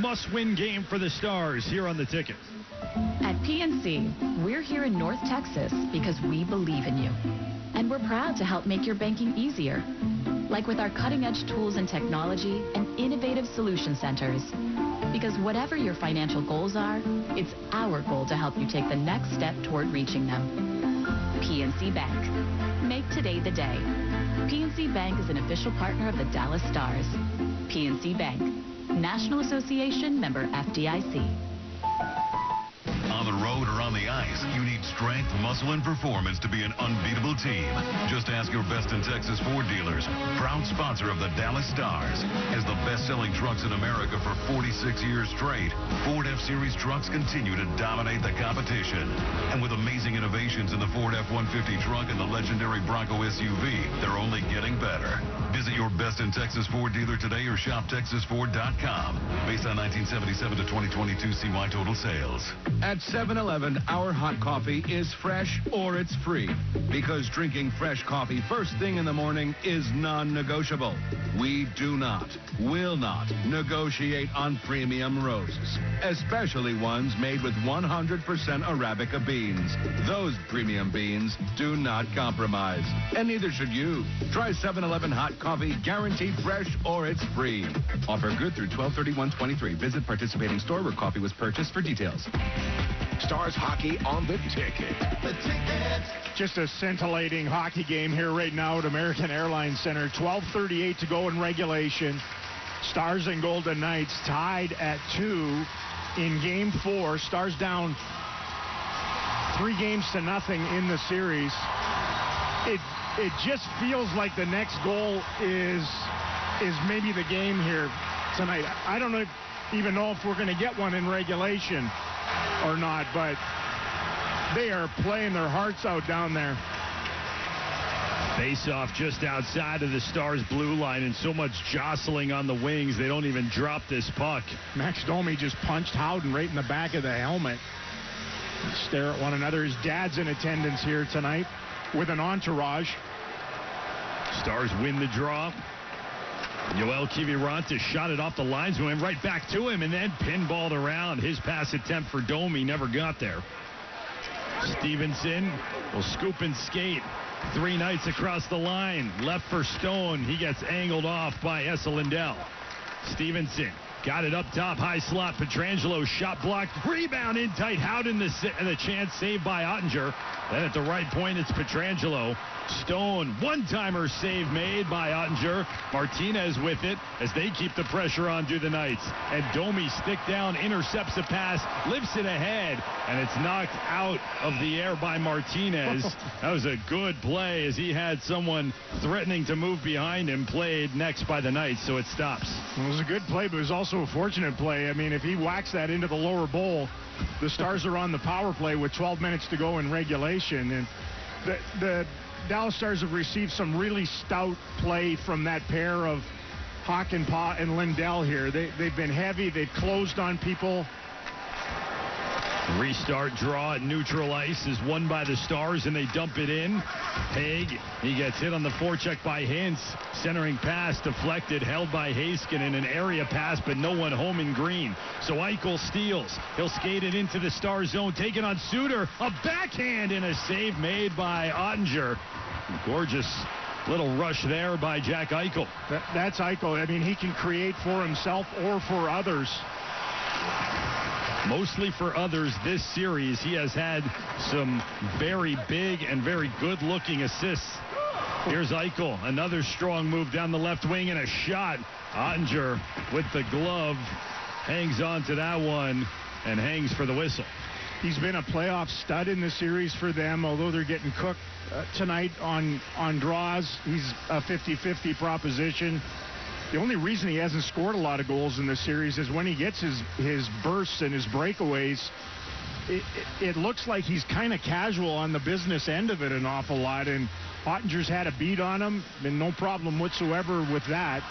must-win game for the Stars here on the ticket. At PNC, we're here in North Texas because we believe in you. And we're proud to help make your banking easier. Like with our cutting-edge tools and technology and innovative solution centers. Because whatever your financial goals are, it's our goal to help you take the next step toward reaching them. PNC Bank. Make today the day. PNC Bank is an official partner of the Dallas Stars. PNC Bank. National Association member FDIC. On the road or on the ice, you need strength, muscle, and performance to be an unbeatable team. Just ask your Best in Texas Ford dealers, proud sponsor of the Dallas Stars. As the best-selling trucks in America for 46 years straight, Ford F-Series trucks continue to dominate the competition. And with amazing innovations in the Ford F-150 truck and the legendary Bronco SUV, they're only getting better. Visit your Best in Texas Ford dealer today or shop TexasFord.com. Based on 1977 to 2022 CY total sales. At 7-Eleven, our hot coffee is fresh or it's free. Because drinking fresh coffee first thing in the morning is non-negotiable. We do not, will not negotiate on premium roasts, especially ones made with 100% Arabica beans. Those premium beans do not compromise, and neither should you. Try 7-Eleven hot coffee, guaranteed fresh or it's free. Offer good through 12/31/23. Visit participating store where coffee was purchased for details. Stars hockey on the ticket. The ticket. Just a scintillating hockey game here right now at American Airlines Center. 12:38 to go in regulation. Stars and Golden Knights tied at 2 in Game 4. Stars down 3-0 in the series. It just feels like the next goal is maybe the game here tonight. I don't even know if we're going to get one in regulation or not, but they are playing their hearts out down there. Face-off just outside of the Stars' blue line, and so much jostling on the wings, they don't even drop this puck. Max Domi just punched Howden right in the back of the helmet. Stare at one another. His dad's in attendance here tonight with an entourage. Stars win the draw. Yoel Kiviranta shot it off the lines, went right back to him, and then pinballed around. His pass attempt for Domi never got there. Stevenson will scoop and skate. 3 Knights across the line. Left for Stone. He gets angled off by Esa Lindell. Stevenson got it up top. High slot. Pietrangelo shot blocked. Rebound in tight. Howden the chance saved by Ottinger. Then at the right point, it's Pietrangelo. Stone, one-timer save made by Ottinger. Martinez with it as they keep the pressure on to the Knights. And Domi stick down, intercepts the pass, lifts it ahead, and it's knocked out of the air by Martinez. That was a good play as he had someone threatening to move behind him, played next by the Knights, so it stops. It was a good play, but it was also a fortunate play. I mean, if he whacks that into the lower bowl, the Stars are on the power play with 12 minutes to go in regulation. And the Dallas Stars have received some really stout play from that pair of Hakanpää and Lindell here. They've been heavy. They've closed on people. Restart draw at neutral ice is won by the Stars, and they dump it in. Haig, he gets hit on the forecheck by Hintz. Centering pass deflected, held by Heiskanen. An area pass, but no one home in green. So Eichel steals. He'll skate it into the Star zone, taking on Suter. A backhand and a save made by Ottinger. Gorgeous little rush there by Jack Eichel. That's Eichel. I mean, he can create for himself or for others. Mostly for others this series. He has had some very big and very good-looking assists. Here's Eichel. Another strong move down the left wing and a shot. Ottinger with the glove hangs on to that one and hangs for the whistle. He's been a playoff stud in the series for them, although they're getting cooked tonight on draws. He's a 50-50 proposition. The only reason he hasn't scored a lot of goals in this series is when he gets his bursts and his breakaways, it looks like he's kind of casual on the business end of it an awful lot, and Ottinger's had a beat on him, and no problem whatsoever with that.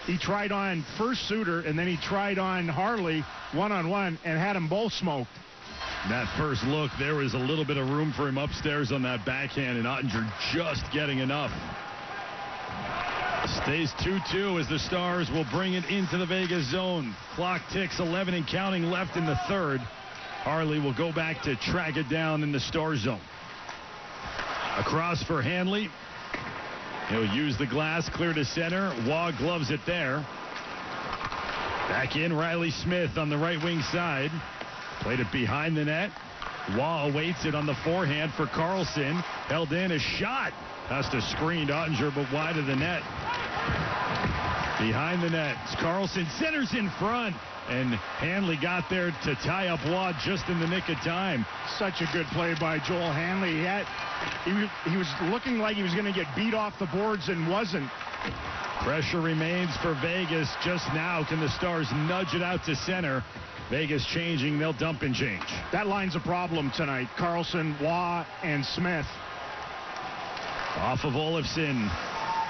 He tried on first Suter, and then he tried on Harley one-on-one and had them both smoked. That first look, there was a little bit of room for him upstairs on that backhand, and Ottinger just getting enough. Stays 2-2 as the Stars will bring it into the Vegas zone. Clock ticks, 11 and counting left in the third. Harley will go back to track it down in the Star zone. Across for Hanley. He'll use the glass, clear to center. Waugh gloves it there. Back in, Riley Smith on the right wing side. Played it behind the net. Waugh awaits it on the forehand for Carlson. Held in, a shot. Has to screen Ottinger, but wide of the net. Behind the net, Carlson centers in front. And Hanley got there to tie up Waugh just in the nick of time. Such a good play by Joel Hanley. He was looking like he was going to get beat off the boards and wasn't. Pressure remains for Vegas. Just now, can the Stars nudge it out to center? Vegas changing. They'll dump and change. That line's a problem tonight. Carlson, Waugh, and Smith. Off of Olofsson.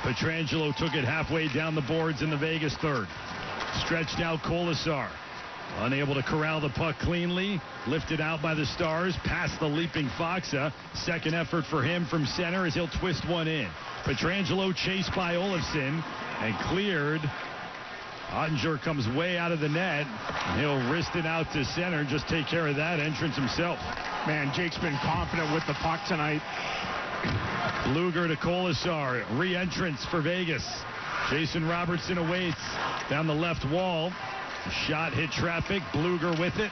Pietrangelo took it halfway down the boards in the Vegas third. Stretched out Kolasar. Unable to corral the puck cleanly. Lifted out by the Stars. Past the leaping Foxa. Second effort for him from center as he'll twist one in. Pietrangelo chased by Olofsson and cleared. Ottinger comes way out of the net. He'll wrist it out to center. Just take care of that entrance himself. Man, Jake's been confident with the puck tonight. Blueger to Kolasar. Re-entrance for Vegas. Jason Robertson awaits down the left wall. Shot hit traffic. Blueger with it.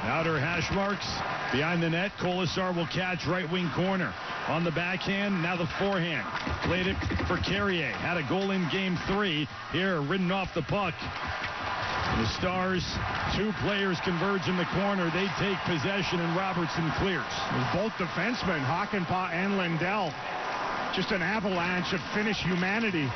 Outer hash marks. Behind the net. Kolasar will catch right wing corner. On the backhand. Now the forehand. Played it for Carrier. Had a goal in game 3. Here ridden off the puck. The Stars, 2 players converge in the corner. They take possession and Robertson clears. Both defensemen, Hakanpää and Lindell. Just an avalanche of Finnish humanity.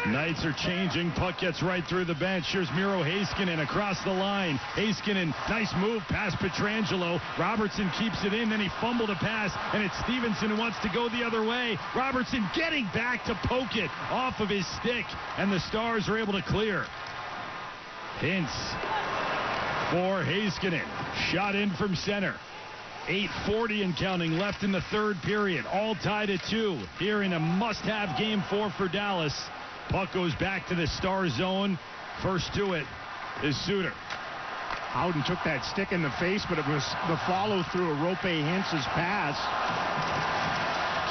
Knights are changing. Puck gets right through the bench. Here's Miro Heiskanen across the line. Heiskanen, nice move past Pietrangelo. Robertson keeps it in, then he fumbled a pass, and it's Stevenson who wants to go the other way. Robertson getting back to poke it off of his stick, and the Stars are able to clear. Hintz for Heiskanen. Shot in from center. 8:40 and counting left in the third period. All tied at 2 here in a must-have game 4 for Dallas. Puck goes back to the Star zone. First to it is Suter. Howden took that stick in the face, but it was the follow-through of Roope Hintz's pass.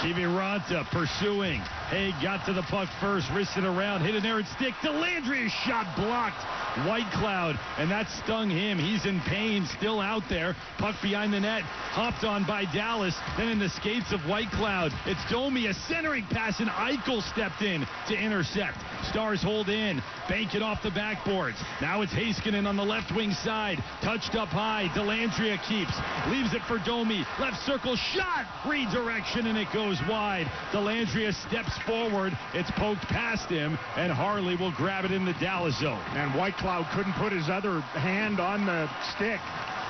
Kiviranta pursuing. Haig got to the puck first, wristed around, hit an errant stick. Delandria's shot blocked. Whitecloud, and that stung him. He's in pain, still out there. Puck behind the net, hopped on by Dallas. Then in the skates of Whitecloud, it's Domi, a centering pass, and Eichel stepped in to intercept. Stars hold in, bank it off the backboards. Now it's Heiskanen on the left wing side, touched up high. Delandria keeps, leaves it for Domi. Left circle shot, redirection, and it goes wide. Delandria steps forward. It's poked past him, and Harley will grab it in the Dallas zone. And Whitecloud couldn't put his other hand on the stick.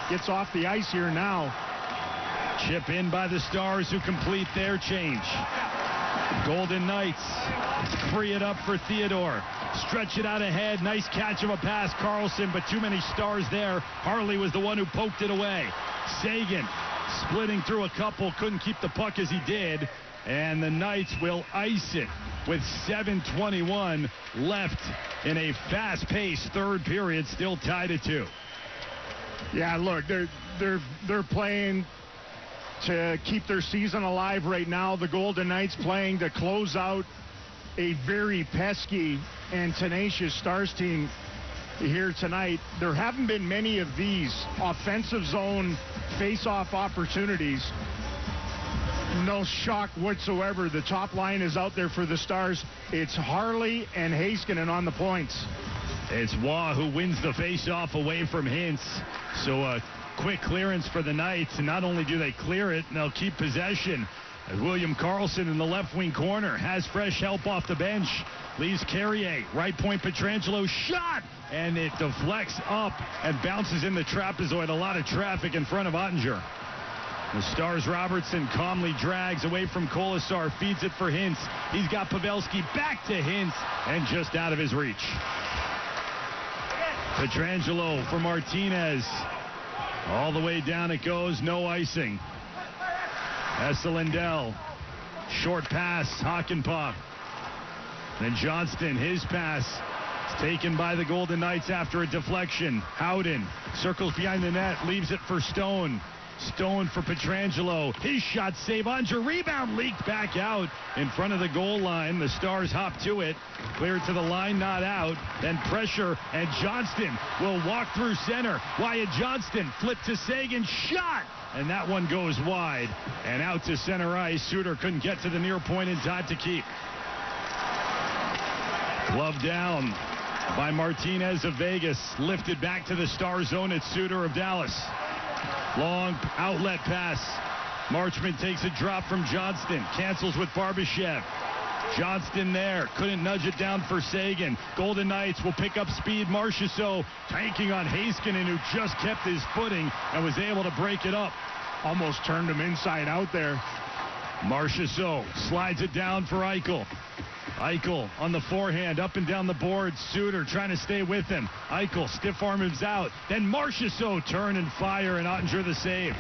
Gets off the ice here now. Chip in by the Stars, who complete their change. Golden Knights free it up for Theodore. Stretch it out ahead. Nice catch of a pass, Carlson, but too many Stars there. Harley was the one who poked it away. Sagan splitting through a couple, couldn't keep the puck as he did. And the Knights will ice it with 7:21 left in a fast-paced third period, still tied at 2. Yeah, look, they're playing to keep their season alive right now. The Golden Knights playing to close out a very pesky and tenacious Stars team here tonight. There haven't been many of these offensive zone face-off opportunities. No shock whatsoever. The top line is out there for the Stars. It's Harley and Heiskanen on the points. It's Waugh who wins the face-off away from Hintz. So a quick clearance for the Knights. And not only do they clear it, they'll keep possession. William Karlsson in the left wing corner has fresh help off the bench. Leaves Carrier. Right point Pietrangelo. Shot! And it deflects up and bounces in the trapezoid. A lot of traffic in front of Ottinger. The Stars Robertson calmly drags away from Kolasar, feeds it for Hintz. He's got Pavelski back to Hintz and just out of his reach. Pietrangelo for Martinez. All the way down it goes, no icing. Esa Lindell. Short pass, Hakanpää. Then Johnston, his pass is taken by the Golden Knights after a deflection. Howden circles behind the net, leaves it for Stone. Stone for Pietrangelo. His shot save. Unger rebound leaked back out in front of the goal line. The Stars hop to it. Cleared to the line, not out. Then pressure, and Johnston will walk through center. Wyatt Johnston flipped to Sagan. Shot! And that one goes wide. And out to center ice. Suter couldn't get to the near point in time to keep. Glove down by Martinez of Vegas. Lifted back to the Star zone at Suter of Dallas. Long outlet pass. Marchment takes a drop from Johnston. Cancels with Barbashev. Johnston there. Couldn't nudge it down for Sagan. Golden Knights will pick up speed. Marchessault tanking on Heiskanen, who just kept his footing and was able to break it up. Almost turned him inside out there. Marchessault slides it down for Eichel. Eichel on the forehand, up and down the board. Suter trying to stay with him. Eichel stiff arm him out. Then Marchessault turn and fire, and Ottinger the save.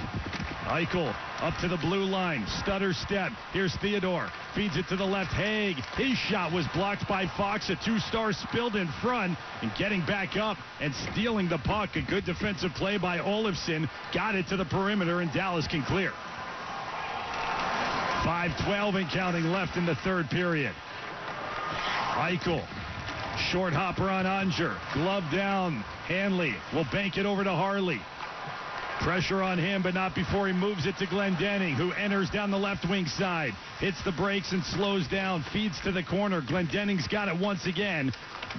Eichel up to the blue line. Stutter step. Here's Theodore. Feeds it to the left. Haig. His shot was blocked by Fox. A two-star spilled in front, and getting back up and stealing the puck. A good defensive play by Olofsson. Got it to the perimeter, and Dallas can clear. 5:12 and counting left in the third period. Eichel, short hopper on Unger, glove down. Hanley will bank it over to Harley. Pressure on him, but not before he moves it to Glendening, who enters down the left wing side. Hits the brakes and slows down, feeds to the corner. Glendening's got it once again.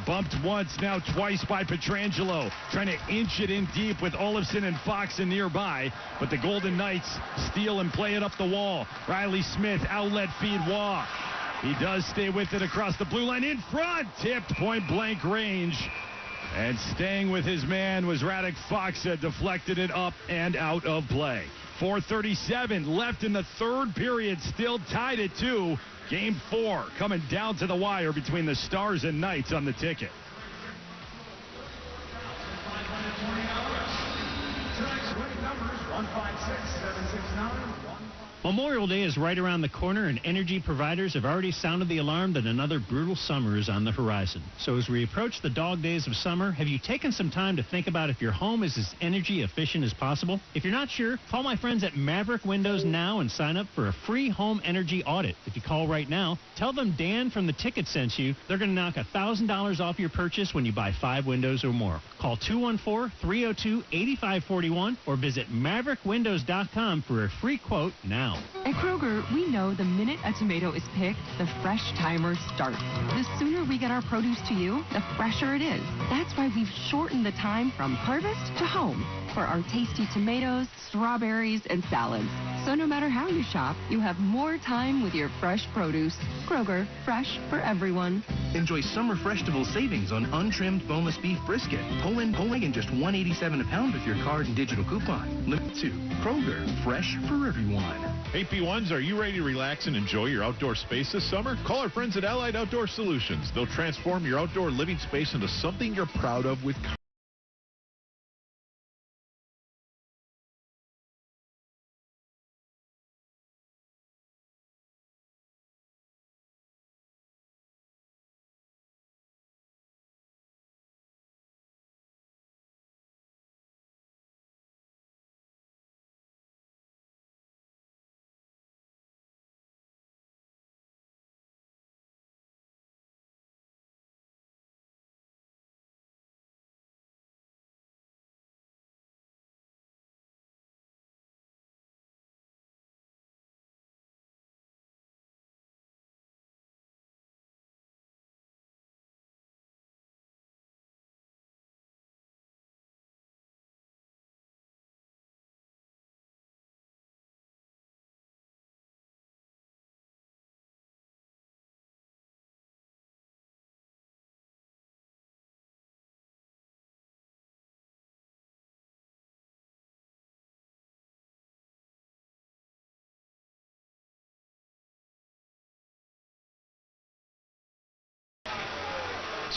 Bumped once, now twice by Pietrangelo. Trying to inch it in deep with Olofsson and Fox in nearby. But the Golden Knights steal and play it up the wall. Riley Smith, outlet feed, Waugh. He does stay with it across the blue line in front. Tipped point blank range. And staying with his man was Radek Faksa. Deflected it up and out of play. 4:37 left in the third period. Still tied at 2. Game 4 coming down to the wire between the Stars and Knights on the ticket. Tonight's winning numbers 156-769. Memorial Day is right around the corner, and energy providers have already sounded the alarm that another brutal summer is on the horizon. So as we approach the dog days of summer, have you taken some time to think about if your home is as energy efficient as possible? If you're not sure, call my friends at Maverick Windows now and sign up for a free home energy audit. If you call right now, tell them Dan from the Ticket sent you. They're going to knock $1,000 off your purchase when you buy 5 windows or more. Call 214-302-8541 or visit MaverickWindows.com for a free quote now. At Kroger, we know the minute a tomato is picked, the fresh timer starts. The sooner we get our produce to you, the fresher it is. That's why we've shortened the time from harvest to home for our tasty tomatoes, strawberries, and salads. So no matter how you shop, you have more time with your fresh produce. Kroger, fresh for everyone. Enjoy summer Freshtable savings on untrimmed boneless beef brisket. Pull in just $1.87 a pound with your card and digital coupon. Limit 2. Kroger, fresh for everyone. Hey, P1s, are you ready to relax and enjoy your outdoor space this summer? Call our friends at Allied Outdoor Solutions. They'll transform your outdoor living space into something you're proud of with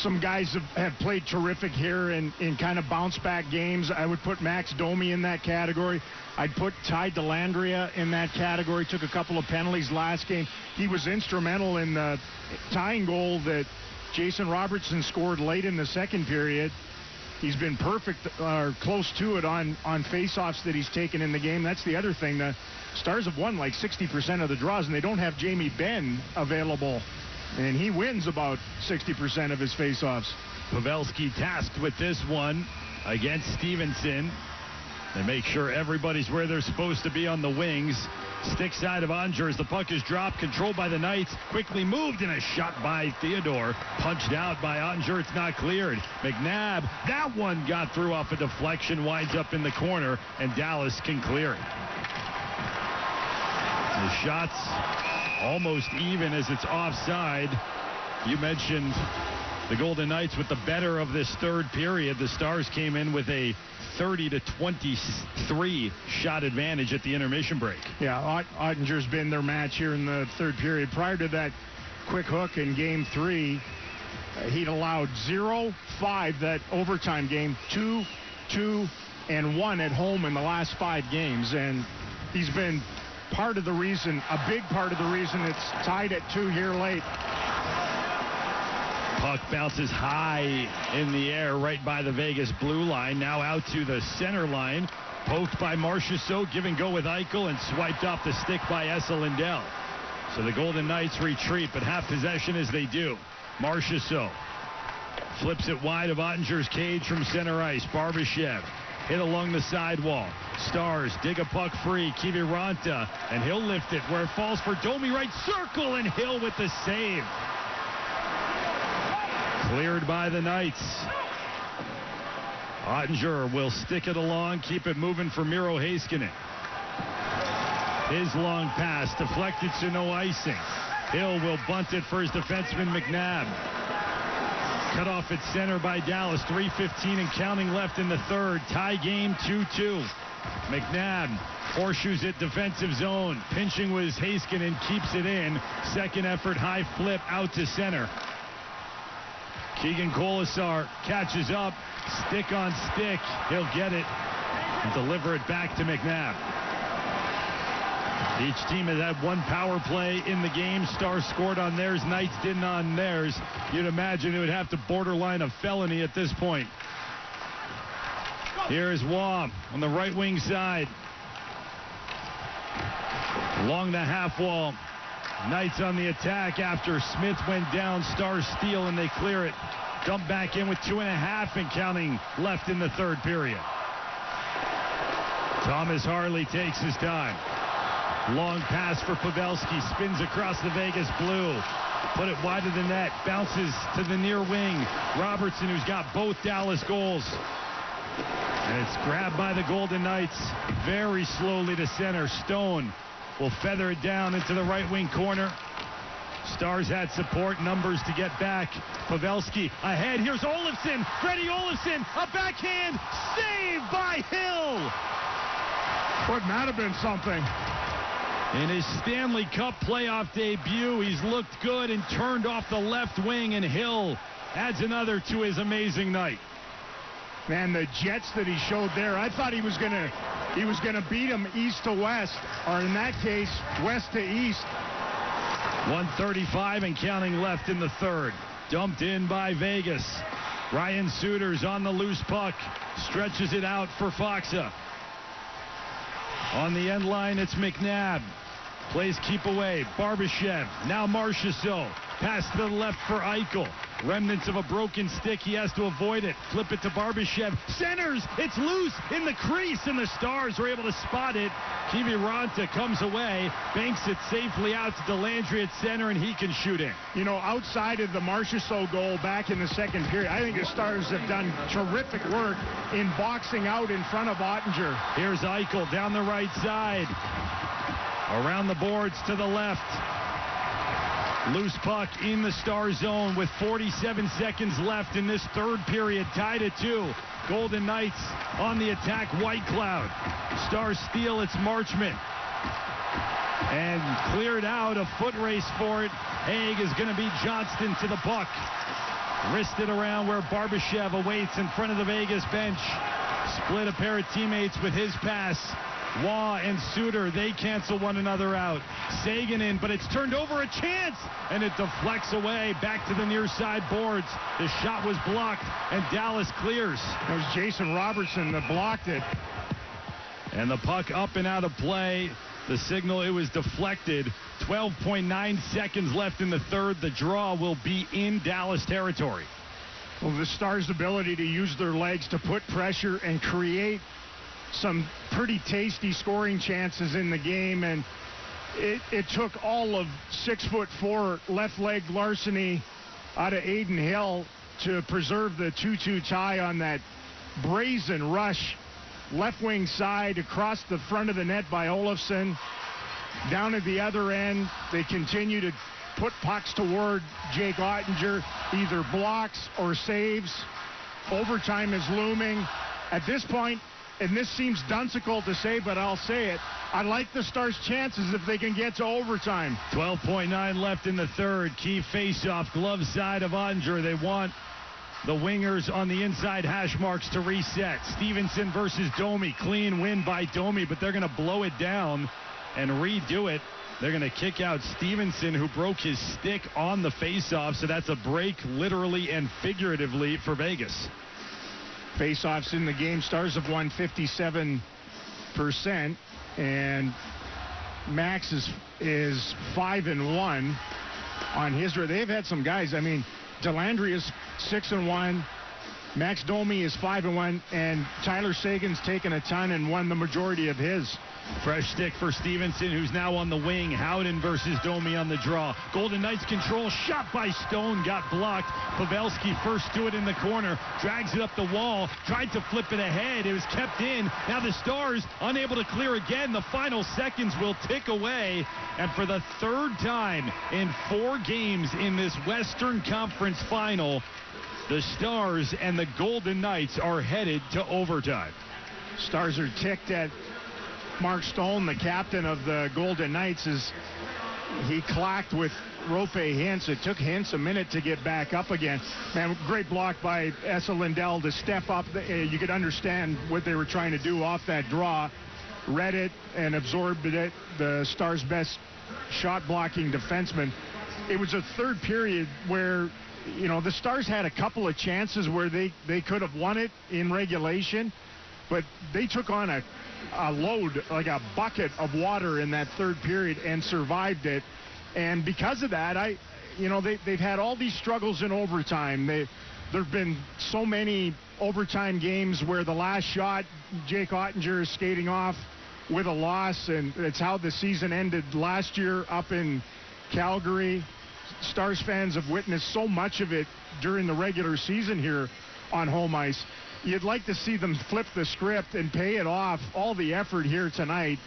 some guys have played terrific here in kind of bounce-back games. I would put Max Domi in that category. I'd put Ty Dellandrea in that category. Took a couple of penalties last game. He was instrumental in the tying goal that Jason Robertson scored late in the second period. He's been perfect or close to it on face-offs that he's taken in the game. That's the other thing. The Stars have won like 60% of the draws, and they don't have Jamie Benn available. And he wins about 60% of his face-offs. Pavelski tasked with this one against Stevenson. They make sure everybody's where they're supposed to be on the wings. Stick side of Oettinger as the puck is dropped, controlled by the Knights. Quickly moved, and a shot by Theodore. Punched out by Oettinger. It's not cleared. McNabb, that one got through off a deflection, winds up in the corner, and Dallas can clear it. The shots almost even as it's offside. You mentioned the Golden Knights with the better of this third period. The Stars came in with a 30-23 shot advantage at the intermission break. Yeah, Oettinger's been their match here in the third period. Prior to that quick hook in game 3, he'd allowed 0-5 that overtime game, 2-2 and 1 at home in the last 5 games, and he's been part of the reason, a big part of the reason it's tied at 2 here late. Puck bounces high in the air right by the Vegas blue line. Now out to the center line. Poked by Marchessault. Give and go with Eichel and swiped off the stick by Esa Lindell. So the Golden Knights retreat, but half possession as they do. Marchessault flips it wide of Ottinger's cage from center ice. Barbashev hit along the sidewall. Stars dig a puck free. Kiviranta, and he'll lift it where it falls for Domi. Right circle, and Hill with the save. Cleared by the Knights. Oettinger will stick it along, keep it moving for Miro Heiskanen. His long pass deflected, so no icing. Hill will bunt it for his defenseman McNabb. Cut off at center by Dallas. 3:15 and counting left in the third. Tie game 2-2. McNabb horseshoes it defensive zone. Pinching was Heiskanen, keeps it in. Second effort, high flip out to center. Keegan Colasar catches up. Stick on stick. He'll get it and deliver it back to McNabb. Each team has had one power play in the game. Stars scored on theirs. Knights didn't on theirs. You'd imagine it would have to borderline a felony at this point. Here is Waugh on the right wing side. Along the half wall. Knights on the attack after Smith went down. Stars steal and they clear it. Dump back in with 2.5 and counting left in the third period. Thomas Harley takes his time. Long pass for Pavelski. Spins across the Vegas blue. Put it wide of the net. Bounces to the near wing. Robertson, who's got both Dallas goals. And it's grabbed by the Golden Knights. Very slowly to center. Stone will feather it down into the right wing corner. Stars had support numbers to get back. Pavelski ahead. Here's Olofsson. Freddie Olofsson. A backhand save by Hill. Wouldn't that have been something? In his Stanley Cup playoff debut, he's looked good and turned off the left wing, and Hill adds another to his amazing night. Man, the jets that he showed there, I thought he was gonna beat him east to west, or in that case, west to east. 1:35 and counting left in the third. Dumped in by Vegas. Ryan Suter's on the loose puck. Stretches it out for Faksa. On the end line, it's McNabb. Plays keep away. Barbashev. Now Marchessault. Pass to the left for Eichel. Remnants of a broken stick. He has to avoid it. Flip it to Barbashev. Centers. It's loose in the crease, and the Stars are able to spot it. Kiviranta comes away. Banks it safely out to Dellandrea at center, and he can shoot in. You know, outside of the Marchessault goal back in the second period, I think the Stars have done terrific work in boxing out in front of Oettinger. Here's Eichel down the right side. Around the boards to the left. Loose puck in the Star zone with 47 seconds left in this third period. Tied at 2. Golden Knights on the attack. White Cloud. Stars steal. It's Marchment. And cleared out. A foot race for it. Haig is going to beat Johnston to the puck. Wristed around where Barbashev awaits in front of the Vegas bench. Split a pair of teammates with his pass. Waugh and Suter, they cancel one another out. Sagan in, but it's turned over, a chance, and it deflects away back to the near side boards. The shot was blocked, and Dallas clears. That was Jason Robertson that blocked it. And the puck up and out of play. The signal, it was deflected. 12.9 seconds left in the third. The draw will be in Dallas territory. Well, the Stars' ability to use their legs to put pressure and create some pretty tasty scoring chances in the game, and it took all of 6'4" left leg larceny out of Aiden Hill to preserve the 2-2 tie on that brazen rush left wing side across the front of the net by Olofsson. Down at the other end, they continue to put pucks toward Jake Ottinger, either blocks or saves. Overtime is looming. At this point, and this seems dunsical to say, but I'll say it, I like the Stars' chances if they can get to overtime. 12.9 left in the third. Key face-off, glove side of Ottinger. They want the wingers on the inside hash marks to reset. Stevenson versus Domi. Clean win by Domi, but they're going to blow it down and redo it. They're going to kick out Stevenson, who broke his stick on the face-off, so that's a break literally and figuratively for Vegas. Face-offs in the game. Stars have won 57%, and Max is 5-1 on his. They've had some guys. I mean, Delandry is 6-1. Max Domi is 5-1, and Tyler Sagan's taken a ton and won the majority of his. Fresh stick for Stevenson, who's now on the wing. Howden versus Domi on the draw. Golden Knights control. Shot by Stone. Got blocked. Pavelski first to it in the corner. Drags it up the wall. Tried to flip it ahead. It was kept in. Now the Stars unable to clear again. The final seconds will tick away. And for the third time in 4 games in this Western Conference final, the Stars and the Golden Knights are headed to overtime. Stars are ticked at Mark Stone, the captain of the Golden Knights, as he clacked with Roope Hintz. It took Hintz a minute to get back up again. Man, great block by Esa Lindell to step up. You could understand what they were trying to do off that draw. Read it and absorbed it. The Stars' best shot-blocking defenseman. It was a third period where, you know, the Stars had a couple of chances where they could have won it in regulation, but they took on a load, like a bucket of water in that third period, and survived it. And because of that, they've had all these struggles in overtime. There've been so many overtime games where the last shot, Jake Ottinger is skating off with a loss, and it's how the season ended last year up in Calgary. Stars fans have witnessed so much of it during the regular season here on home ice. You'd like to see them flip the script and pay it off, all the effort here tonight.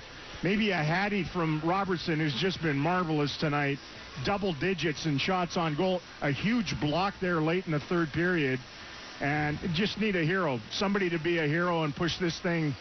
Maybe a hattie from Robertson, who's just been marvelous tonight. Double digits in shots on goal. A huge block there late in the third period. And just need a hero. Somebody to be a hero and push this thing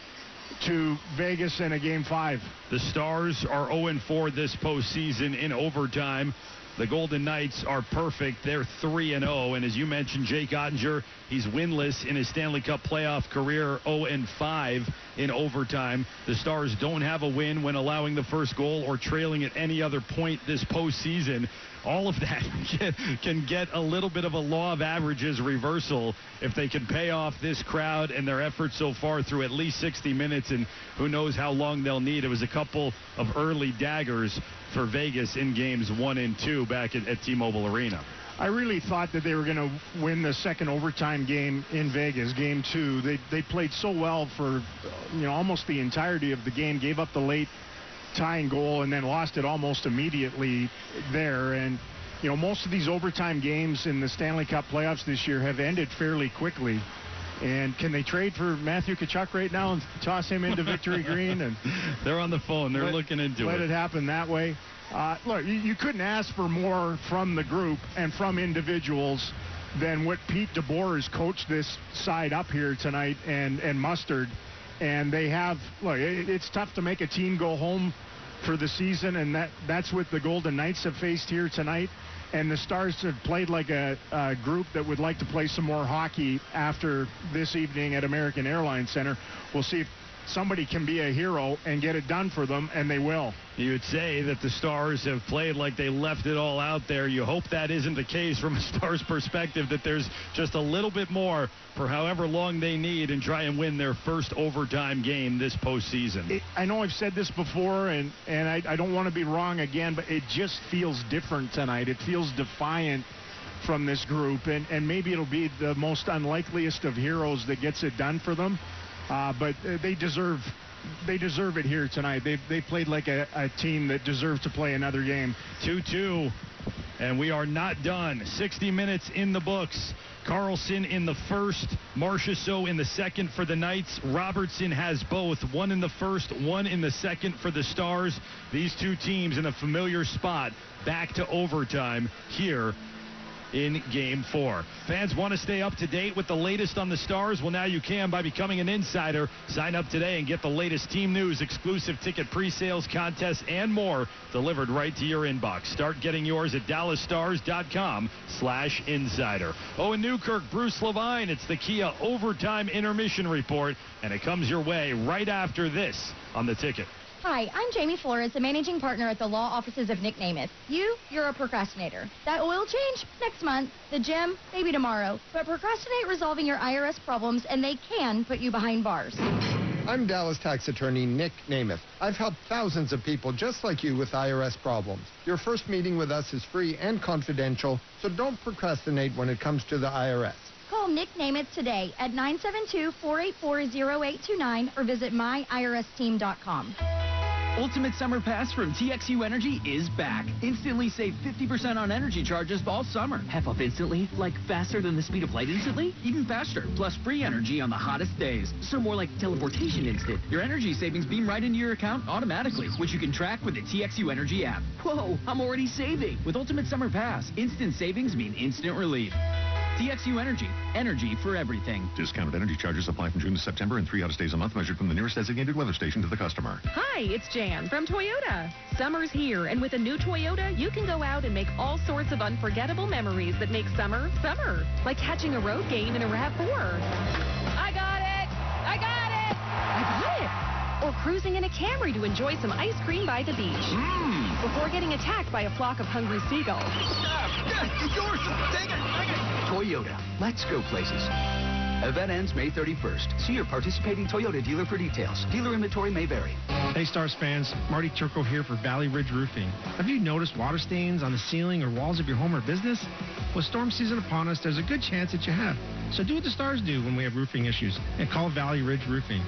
to Vegas in a Game 5. The Stars are 0-4 this postseason in overtime. The Golden Knights are perfect. They're 3-0. And as you mentioned, Jake Ottinger, he's winless in his Stanley Cup playoff career, 0-5 in overtime. The Stars don't have a win when allowing the first goal or trailing at any other point this postseason. All of that can get a little bit of a law of averages reversal if they can pay off this crowd and their efforts so far through at least 60 minutes, and who knows how long they'll need. It was a couple of early daggers for Vegas in games 1 and 2 back at T-Mobile Arena. I really thought that they were going to win the second overtime game in Vegas, Game 2. They played so well for almost the entirety of the game, gave up the late tying goal, and then lost it almost immediately there. And most of these overtime games in the Stanley Cup playoffs this year have ended fairly quickly. And can they trade for Matthew Tkachuk right now and toss him into Victory Green? And they're on the phone. They're looking into let it. it happen that way. Look, you couldn't ask for more from the group and from individuals than what Pete DeBoer has coached this side up here tonight and mustered. And they have, look, it's tough to make a team go home for the season, and that's what the Golden Knights have faced here tonight. And the Stars have played like a group that would like to play some more hockey after this evening at American Airlines Center. We'll see if somebody can be a hero and get it done for them, and they will. You would say that the Stars have played like they left it all out there. You hope that isn't the case from a Stars perspective, that there's just a little bit more for however long they need and try and win their first overtime game this postseason. I know I've said this before, and I don't want to be wrong again, but it just feels different tonight. It feels defiant from this group, and maybe it'll be the most unlikeliest of heroes that gets it done for them. But they deserve it here tonight. They played like a team that deserves to play another game. 2-2, and we are not done. 60 minutes in the books. Carlson in the first, Marchessault in the second for the Knights. Robertson has both, one in the first, one in the second for the Stars. These two teams in a familiar spot, back to overtime here in Game 4. Fans want to stay up to date with the latest on the Stars? Well, now you can by becoming an insider. Sign up today and get the latest team news, exclusive ticket pre-sales, contests, and more delivered right to your inbox. Start getting yours at DallasStars.com/insider. Oh, in Newkirk, Bruce Levine. It's the Kia Overtime Intermission Report, and it comes your way right after this on the ticket. Hi, I'm Jamie Flores, the managing partner at the law offices of Nick Namath. You're a procrastinator. That oil change? Next month. The gym? Maybe tomorrow. But procrastinate resolving your IRS problems, and they can put you behind bars. I'm Dallas tax attorney Nick Namath. I've helped thousands of people just like you with IRS problems. Your first meeting with us is free and confidential, so don't procrastinate when it comes to the IRS. Call Nick Namath today at 972-484-0829 or visit myiRSteam.com. Ultimate Summer Pass from TXU Energy is back. Instantly save 50% on energy charges all summer. Half off instantly? Like faster than the speed of light instantly? Even faster, plus free energy on the hottest days. So more like teleportation instant. Your energy savings beam right into your account automatically, which you can track with the TXU Energy app. Whoa, I'm already saving. With Ultimate Summer Pass, instant savings mean instant relief. TXU Energy. Energy for everything. Discounted energy charges apply from June to September and 3 hottest days a month measured from the nearest designated weather station to the customer. Hi, it's Jan from Toyota. Summer's here, and with a new Toyota, you can go out and make all sorts of unforgettable memories that make summer, summer. Like catching a road game in a RAV4. I got it! I got it! I got it! Or cruising in a Camry to enjoy some ice cream by the beach. Before getting attacked by a flock of hungry seagulls. It's yours! Take it! Toyota. Let's go places. Event ends May 31st. See your participating Toyota dealer for details. Dealer inventory may vary. Hey, Stars fans. Marty Turco here for Valley Ridge Roofing. Have you noticed water stains on the ceiling or walls of your home or business? With storm season upon us, there's a good chance that you have. So do what the Stars do when we have roofing issues and call Valley Ridge Roofing.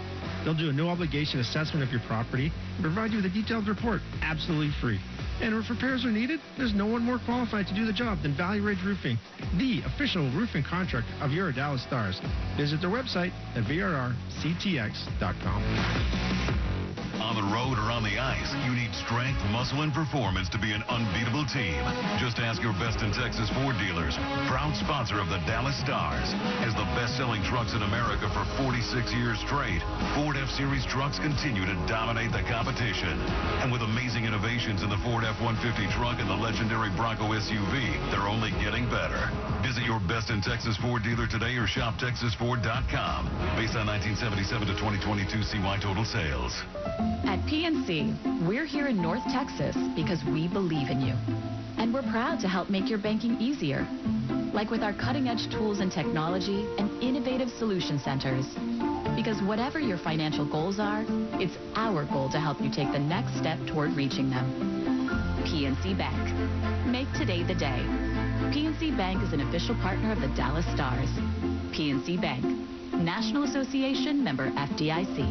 They'll do a no-obligation assessment of your property and provide you with a detailed report, absolutely free. And if repairs are needed, there's no one more qualified to do the job than Valley Ridge Roofing, the official roofing contractor of your Dallas Stars. Visit their website at vrrctx.com. On the road or on the ice, you need strength, muscle, and performance to be an unbeatable team. Just ask your Best in Texas Ford dealers, proud sponsor of the Dallas Stars. As the best-selling trucks in America for 46 years straight, Ford F-Series trucks continue to dominate the competition. And with amazing innovations in the Ford F-150 truck and the legendary Bronco SUV, they're only getting better. Visit your Best in Texas Ford dealer today or shop TexasFord.com. Based on 1977 to 2022 CY total sales. At PNC, we're here in North Texas because we believe in you. And we're proud to help make your banking easier. Like with our cutting-edge tools and technology and innovative solution centers. Because whatever your financial goals are, it's our goal to help you take the next step toward reaching them. PNC Bank. Make today the day. PNC Bank is an official partner of the Dallas Stars. PNC Bank. National Association member FDIC.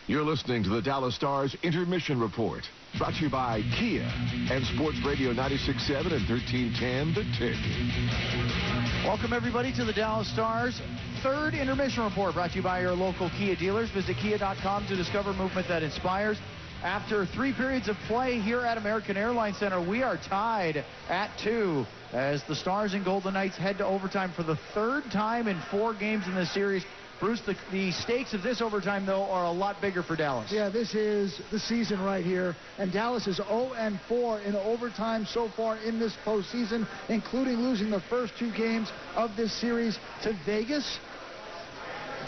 You're listening to the Dallas Stars Intermission Report, brought to you by Kia and Sports Radio 96.7 and 1310 The Ticket. Welcome, everybody, to the Dallas Stars third Intermission Report, brought to you by your local Kia dealers. Visit Kia.com to discover movement that inspires. After 3 periods of play here at American Airlines Center, we are tied at 2 as the Stars and Golden Knights head to overtime for the third time in 4 games in this series. Bruce, the stakes of this overtime, though, are a lot bigger for Dallas. Yeah, this is the season right here. And Dallas is 0-4 in overtime so far in this postseason, including losing the first 2 games of this series to Vegas.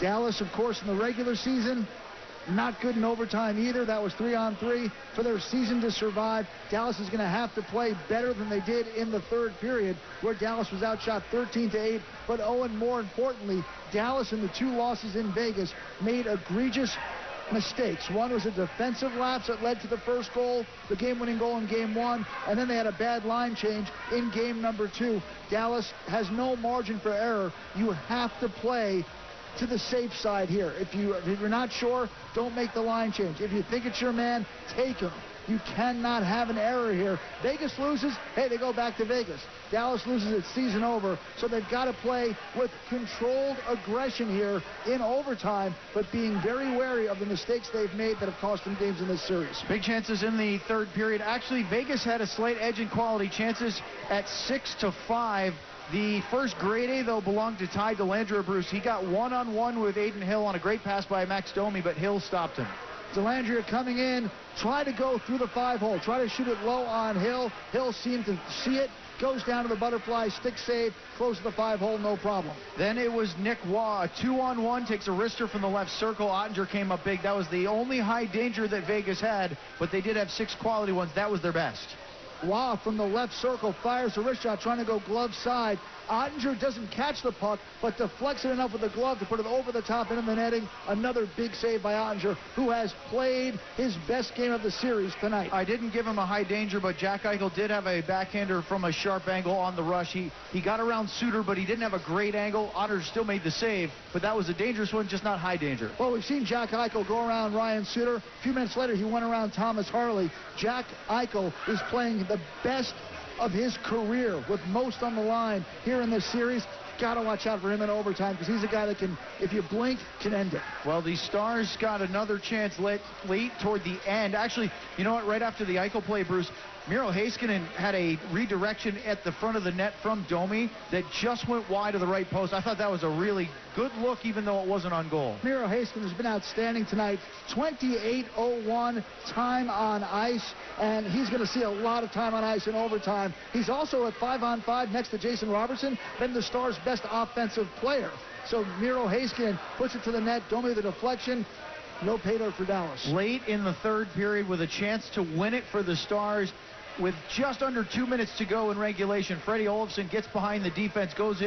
Dallas, of course, in the regular season, not good in overtime either. That was 3-on-3. For their season to survive, Dallas is going to have to play better than they did in the third period, where Dallas was outshot 13-8. But more importantly, Dallas in the 2 losses in Vegas made egregious mistakes. One was a defensive lapse that led to the first goal, the game-winning goal in game 1, and then they had a bad line change in game number 2. Dallas has no margin for error. You have to play to the safe side here. If you're not sure, don't make the line change. If you think it's your man, take him. You cannot have an error here. Vegas loses, hey, they go back to Vegas. Dallas loses, it's season over. So they've got to play with controlled aggression here in overtime, but being very wary of the mistakes they've made that have cost them games in this series. Big chances in the third period. Actually, Vegas had a slight edge in quality chances at 6-5. The first grade A, though, belonged to Ty Dellandrea, Bruce. He got one-on-one with Adin Hill on a great pass by Max Domi, but Hill stopped him. Dellandrea coming in, try to go through the 5-hole, try to shoot it low on Hill. Hill seemed to see it, goes down to the butterfly, stick save, close to the 5-hole, no problem. Then it was Nick Waugh, a 2-on-1, takes a wrister from the left circle. Ottinger came up big. That was the only high danger that Vegas had, but they did have 6 quality ones. That was their best. Waugh from the left circle fires a wrist shot, trying to go glove side. Ottinger doesn't catch the puck, but deflects it enough with the glove to put it over the top into the netting. Another big save by Ottinger, who has played his best game of the series tonight. I didn't give him a high danger, but Jack Eichel did have a backhander from a sharp angle on the rush. He got around Suter, but he didn't have a great angle. Ottinger still made the save, but that was a dangerous one, just not high danger. Well, we've seen Jack Eichel go around Ryan Suter. A few minutes later, he went around Thomas Harley. Jack Eichel is playing the best of his career with most on the line here in this series. Got to watch out for him in overtime, because he's a guy that can, if you blink, can end it. Well, the Stars got another chance late toward the end. Actually, you know what? Right after the Eichel play, Bruce, Miro Heiskanen had a redirection at the front of the net from Domi that just went wide of the right post. I thought that was a really good look, even though it wasn't on goal. Miro Heiskanen has been outstanding tonight. 28:01 time on ice, and he's going to see a lot of time on ice in overtime. He's also at 5-on-5 next to Jason Robertson, been the Stars' best offensive player. So Miro Heiskanen puts it to the net. Domi the deflection. No pay dirt for Dallas. Late in the third period with a chance to win it for the Stars. With just under 2 minutes to go in regulation, Freddie Olofsson gets behind the defense, goes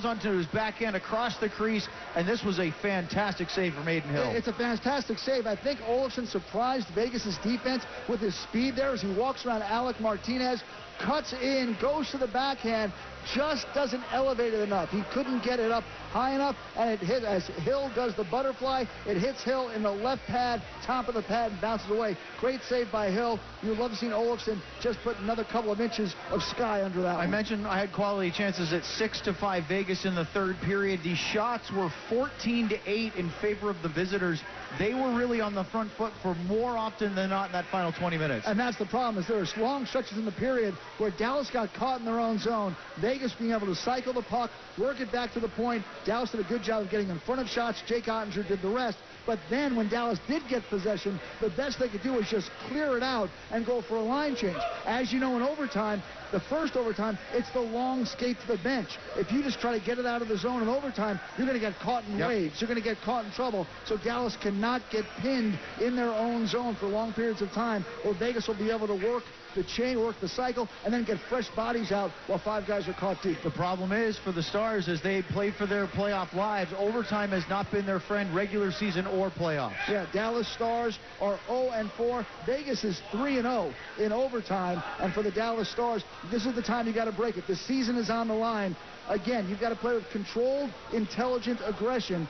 onto his backhand across the crease, and this was a fantastic save from Adin Hill. It's a fantastic save. I think Olofsson surprised Vegas' defense with his speed there as he walks around Alec Martinez, cuts in, goes to the backhand, just doesn't elevate it enough. He couldn't get it up high enough, and it hit as Hill does the butterfly. It hits Hill in the left pad, top of the pad, and bounces away. Great save by Hill. You'd love to see Olofsson just put another couple of inches of sky under that one. I mentioned I had quality chances at 6-5 Vegas in the third period. The shots were 14-8 in favor of the visitors. They were really on the front foot for more often than not in that final 20 minutes. And that's the problem, is there's long stretches in the period where Dallas got caught in their own zone. Vegas being able to cycle the puck, work it back to the point. Dallas did a good job of getting in front of shots. Jake Ottinger did the rest. But then when Dallas did get possession, the best they could do was just clear it out and go for a line change. As you know, in overtime, the first overtime, it's the long skate to the bench. If you just try to get it out of the zone in overtime, you're going to get caught in waves. You're going to get caught in trouble. So Dallas cannot get pinned in their own zone for long periods of time, or Vegas will be able to work the chain, work the cycle, and then get fresh bodies out while 5 guys are caught deep. The problem is for the Stars, as they played for their playoff lives, overtime has not been their friend regular season or playoffs. Yeah, Dallas Stars are 0-4. Vegas is 3-0 in overtime. And for the Dallas Stars, this is the time you got to break it. The season is on the line. Again, you've got to play with controlled, intelligent aggression.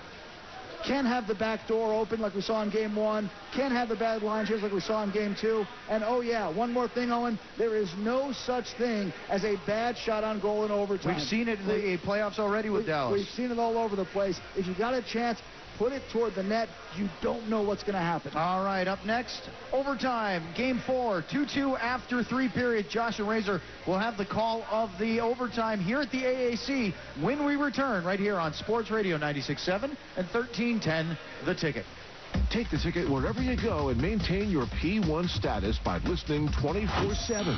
Can't have the back door open like we saw in Game 1. Can't have the bad line change like we saw in Game 2. And, oh, yeah, one more thing, Owen. There is no such thing as a bad shot on goal in overtime. We've seen it in the playoffs already with Dallas. We've seen it all over the place. If you got a chance, put it toward the net. You don't know what's going to happen. All right, up next, overtime, Game 4, 2-2 after 3 periods. Josh and Razor will have the call of the overtime here at the AAC when we return right here on Sports Radio 96.7 and 1310 The Ticket. Take the ticket wherever you go and maintain your P1 status by listening 24/7.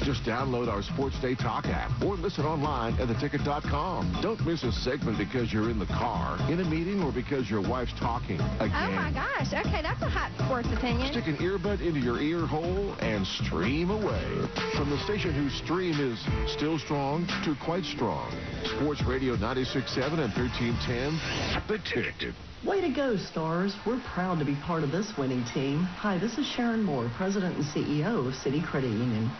Just download our Sports Day Talk app or listen online at theticket.com. Don't miss a segment because you're in the car, in a meeting, or because your wife's talking again. Oh, my gosh. Okay, that's a hot sports opinion. Stick an earbud into your ear hole and stream away. From the station whose stream is still strong to quite strong. Sports Radio 96.7 and 1310, The Ticket. Way to go, Stars. We're proud to be part of this winning team. Hi, this is Sharon Moore, President and CEO of City Credit Union.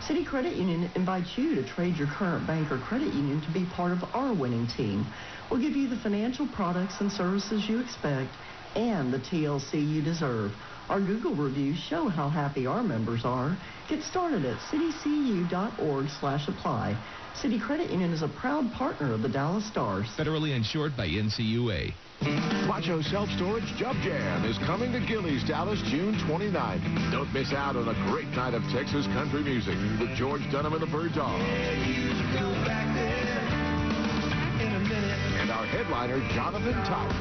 City Credit Union invites you to trade your current bank or credit union to be part of our winning team. We'll give you the financial products and services you expect and the TLC you deserve. Our Google reviews show how happy our members are. Get started at citycu.org/apply. City Credit Union is a proud partner of the Dallas Stars. Federally insured by NCUA. Macho Self-Storage Jump Jam is coming to Gillies, Dallas, June 29th. Don't miss out on a great night of Texas country music with George Dunham and the Bird Dogs. And our headliner, Jonathan Tyler.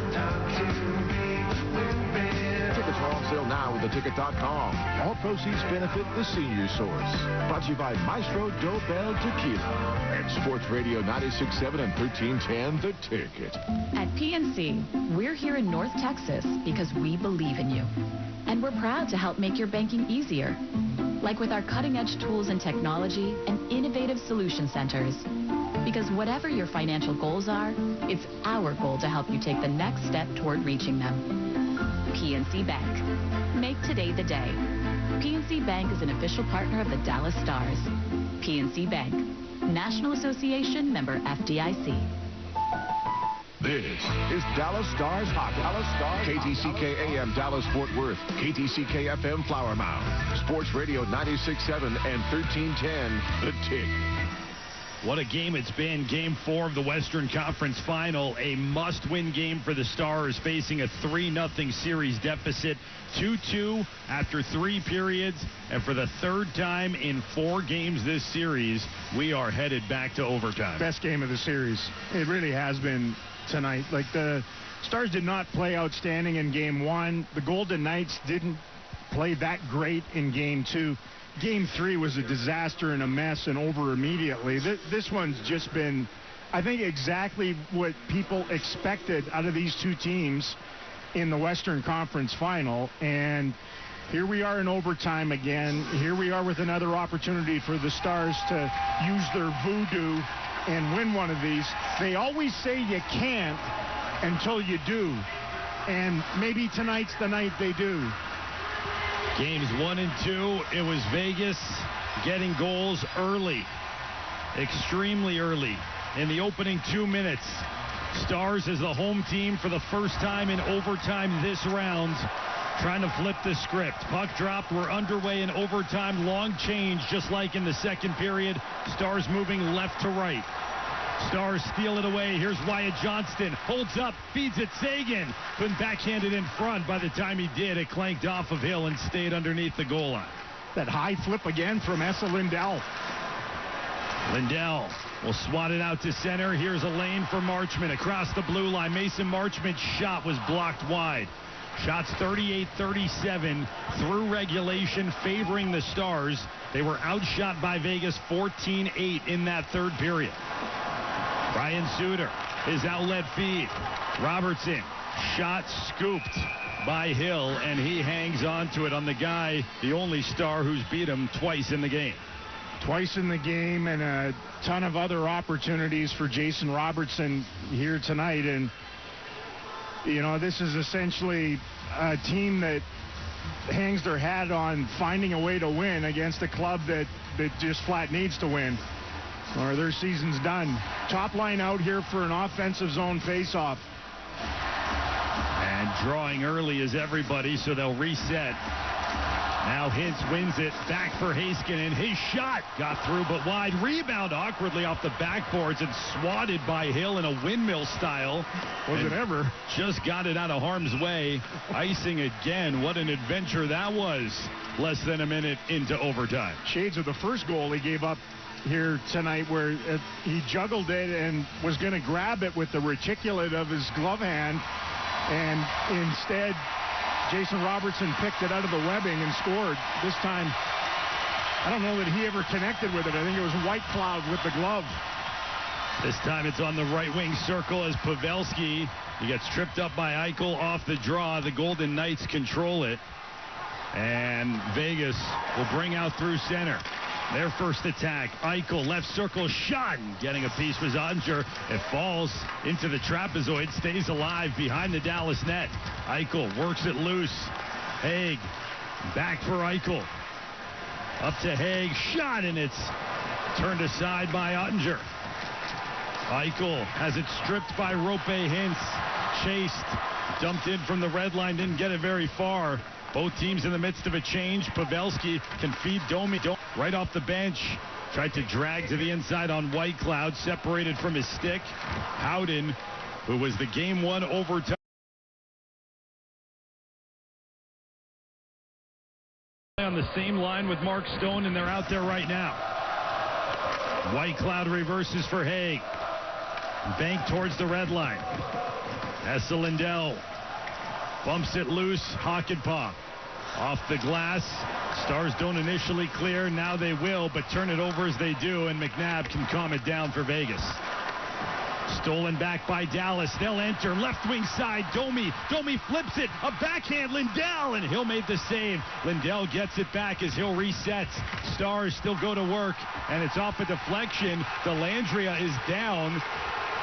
Tickets are on sale now at theticket.com. All proceeds benefit the Senior Source. Brought to you by Maestro Dobel Tequila and Sports Radio 96.7 and 1310 The Ticket. At PNC, we're here in North Texas because we believe in you. And we're proud to help make your banking easier, like with our cutting-edge tools and technology and innovative solution centers. Because whatever your financial goals are, it's our goal to help you take the next step toward reaching them. PNC Bank. Make today the day. PNC Bank is an official partner of the Dallas Stars. PNC Bank. National Association member FDIC. This is Dallas Stars Hockey. Dallas Stars KTCK AM Dallas Fort Worth. KTCK FM Flower Mound. Sports Radio 96.7 and 1310 The Tick. What a game it's been. Game 4 of the Western Conference Final. A must-win game for the Stars, facing a 3-0 series deficit. 2-2 after 3 periods. And for the 3rd time in 4 games this series, we are headed back to overtime. Best game of the series. It really has been tonight. Like, the Stars did not play outstanding in Game 1. The Golden Knights didn't play that great in Game 2. Game 3 was a disaster and a mess and over immediately. This one's just been, I think, exactly what people expected out of these two teams in the Western Conference Final. And here we are in overtime again. Here we are with another opportunity for the Stars to use their voodoo and win one of these. They always say you can't until you do. And maybe tonight's the night they do. Games 1 and 2, it was Vegas getting goals early, extremely early. In the opening 2 minutes, Stars as the home team for the first time in overtime this round, trying to flip the script. Puck dropped, we're underway in overtime, long change just like in the second period. Stars moving left to right. Stars steal it away. Here's Wyatt Johnston. Holds up, feeds it Sagan. Couldn't backhand it in front. By the time he did, it clanked off of Hill and stayed underneath the goal line. That high flip again from Esa Lindell. Lindell will swat it out to center. Here's a lane for Marchment across the blue line. Mason Marchment's shot was blocked wide. Shots 38-37 through regulation, favoring the Stars. They were outshot by Vegas 14-8 in that 3rd period. Ryan Suter, his outlet feed. Robertson, shot scooped by Hill, and he hangs on to it on the guy, the only Star who's beat him twice in the game. Twice in the game, and a ton of other opportunities for Jason Robertson here tonight. And, you know, this is essentially a team that hangs their hat on finding a way to win against a club that just flat needs to win, or their season's done. Top line out here for an offensive zone faceoff. And drawing early is everybody, so they'll reset. Now Hintz wins it. Back for Heiskanen. His shot got through but wide. Rebound awkwardly off the backboards and swatted by Hill in a windmill style. Was it ever? Just got it out of harm's way. Icing again. What an adventure that was. Less than a minute into overtime. Shades of the first goal he gave up here tonight, where he juggled it and was going to grab it with the reticulate of his glove hand, and instead Jason Robertson picked it out of the webbing and scored. This time, I don't know that he ever connected with it. I think it was White Cloud with the glove. This time it's on the right wing circle as Pavelski. He gets tripped up by Eichel off the draw. The Golden Knights control it. And Vegas will bring out through center. Their first attack. Eichel, left circle shot. Getting a piece was Oettinger. It falls into the trapezoid. Stays alive behind the Dallas net. Eichel works it loose. Haig back for Eichel. Up to Haig. Shot, and it's turned aside by Oettinger. Eichel has it stripped by Roope Hintz. Chased. Dumped in from the red line. Didn't get it very far. Both teams in the midst of a change. Pavelski can feed Domi right off the bench. Tried to drag to the inside on White Cloud. Separated from his stick. Howden, who was the game one overtime. On the same line with Mark Stone, and they're out there right now. White Cloud reverses for Haig. Bank towards the red line. Esa Lindell bumps it loose. Hakanpää off the glass. Stars don't initially clear. Now they will, but turn it over as they do, and McNabb can calm it down for Vegas. Stolen back by Dallas. They'll enter left wing side. Domi flips it. A backhand. Lindell, and Hill made the save. Lindell gets it back as Hill resets. Stars still go to work, and it's off a deflection. Dellandrea is down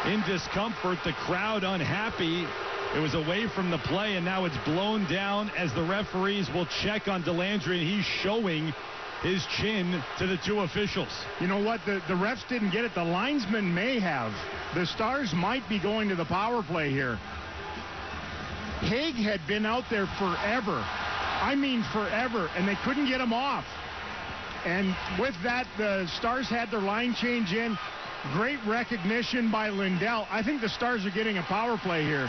in discomfort. The crowd unhappy. It was away from the play, and now it's blown down as the referees will check on Dellandrea, and he's showing his chin to the two officials. You know what? The refs didn't get it. The linesmen may have. The Stars might be going to the power play here. Haig had been out there forever. I mean forever, and they couldn't get him off. And with that, the Stars had their line change in. Great recognition by Lindell. I think the Stars are getting a power play here.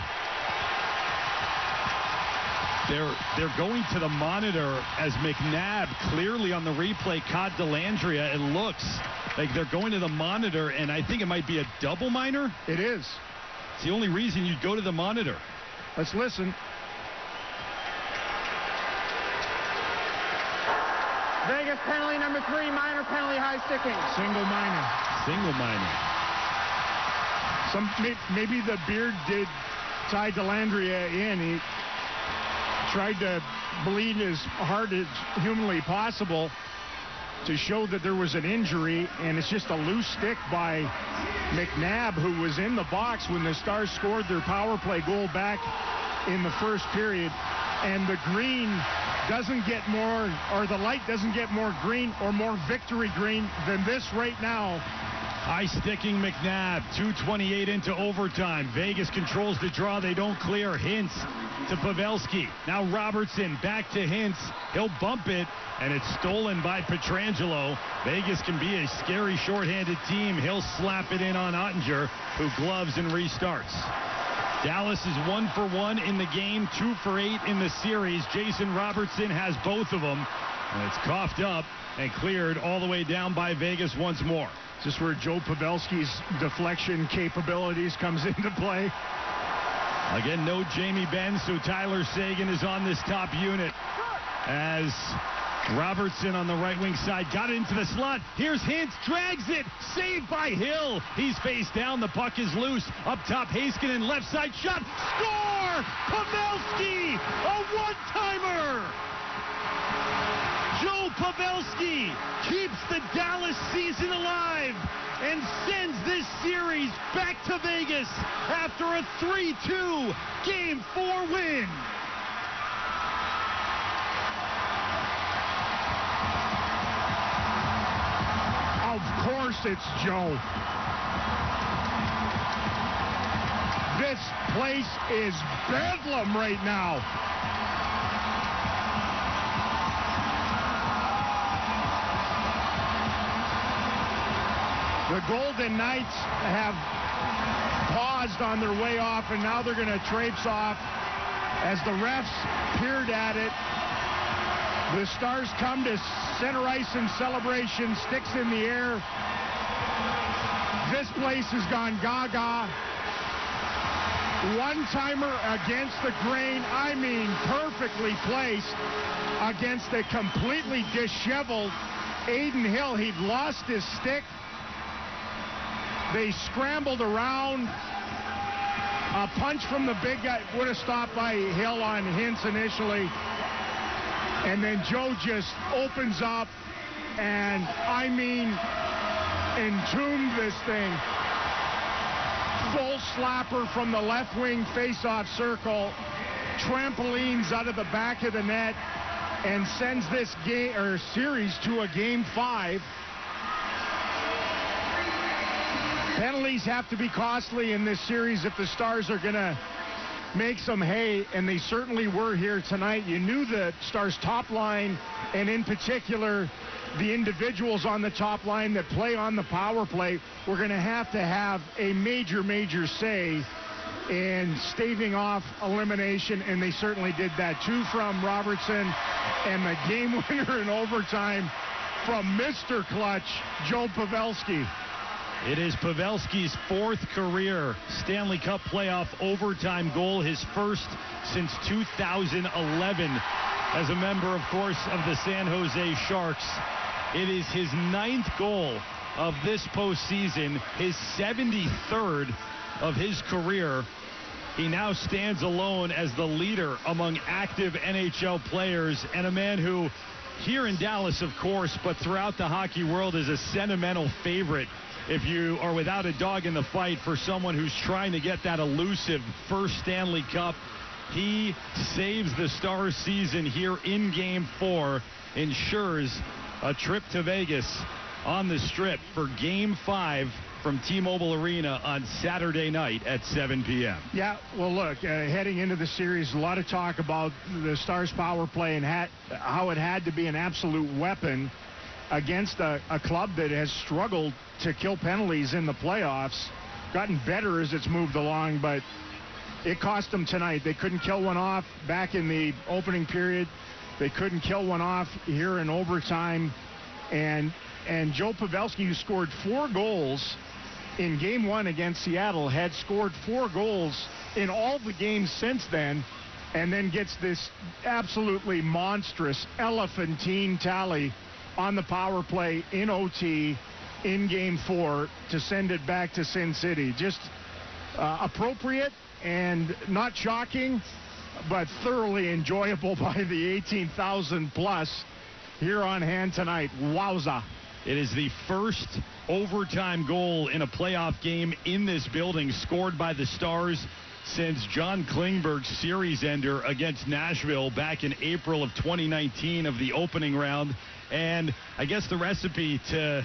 They're going to the monitor as McNabb clearly on the replay caught Dellandrea. It looks like they're going to the monitor, and I think it might be a double minor. It is. It's the only reason you'd go to the monitor. Let's listen. Vegas penalty number 3, minor penalty, high sticking. Single minor. Single minor. Maybe the beard did tie Dellandrea in. He tried to bleed as hard as humanly possible to show that there was an injury, and it's just a loose stick by McNabb, who was in the box when the Stars scored their power play goal back in the first period. And the green doesn't get more, or the light doesn't get more green or more victory green than this right now. High sticking McNabb. 2:28 into overtime. Vegas controls the draw. They don't clear. Hintz to Pavelski. Now Robertson back to Hintz. He'll bump it, and it's stolen by Pietrangelo. Vegas can be a scary shorthanded team. He'll slap it in on Oettinger, who gloves and restarts. Dallas is 1 for 1 in the game, 2 for 8 in the series. Jason Robertson has both of them, and it's coughed up and cleared all the way down by Vegas once more. Is this where Joe Pavelski's deflection capabilities comes into play? Again, no Jamie Benn, so Tyler Seguin is on this top unit as Robertson on the right wing side got it into the slot. Here's Hintz, drags it, saved by Hill. He's face down, the puck is loose. Up top, Heiskanen, left side shot, score! Pavelski, a one-timer! Joe Pavelski keeps the Dallas season alive and sends this series back to Vegas after a 3-2 Game 4 win. Of course it's Joe. This place is bedlam right now. The Golden Knights have paused on their way off, and now they're going to traipse off as the refs peered at it. The Stars come to center ice in celebration, sticks in the air. This place has gone gaga. One-timer against the grain, I mean perfectly placed against a completely disheveled Adin Hill. He'd lost his stick. They scrambled around. A punch from the big guy would have stopped by Hill on Hintz initially. And then Joe just opens up and, I mean, entombed this thing. Full slapper from the left wing faceoff circle. Trampolines out of the back of the net and sends this game or series to a Game 5. Penalties have to be costly in this series if the Stars are going to make some hay, and they certainly were here tonight. You knew the Stars' top line, and in particular, the individuals on the top line that play on the power play were going to have a major, major say in staving off elimination, and they certainly did that. 2 from Robertson, and the game winner in overtime from Mr. Clutch, Joe Pavelski. It is Pavelski's 4th career Stanley Cup playoff overtime goal, his first since 2011 as a member, of course, of the San Jose Sharks. It is his 9th goal of this postseason, his 73rd of his career. He now stands alone as the leader among active NHL players, and a man who, here in Dallas, of course, but throughout the hockey world, is a sentimental favorite if you are without a dog in the fight for someone who's trying to get that elusive first Stanley Cup. He saves the Stars season here in Game 4, ensures a trip to Vegas on the Strip for Game 5 from T-Mobile Arena on Saturday night at 7 p.m. Yeah, well, look, heading into the series, a lot of talk about the Stars power play and how it had to be an absolute weapon against a club that has struggled to kill penalties in the playoffs. Gotten better as it's moved along, but it cost them tonight. They couldn't kill one off back in the opening period. They couldn't kill one off here in overtime. And Joe Pavelski, who scored 4 goals in Game 1 against Seattle, had scored 4 goals in all the games since then, and then gets this absolutely monstrous elephantine tally on the power play in OT in Game 4 to send it back to Sin City. Just appropriate and not shocking, but thoroughly enjoyable by the 18,000 plus here on hand tonight. Wowza. It is the first overtime goal in a playoff game in this building scored by the Stars since John Klingberg's series ender against Nashville back in April of 2019 of the opening round. And I guess the recipe to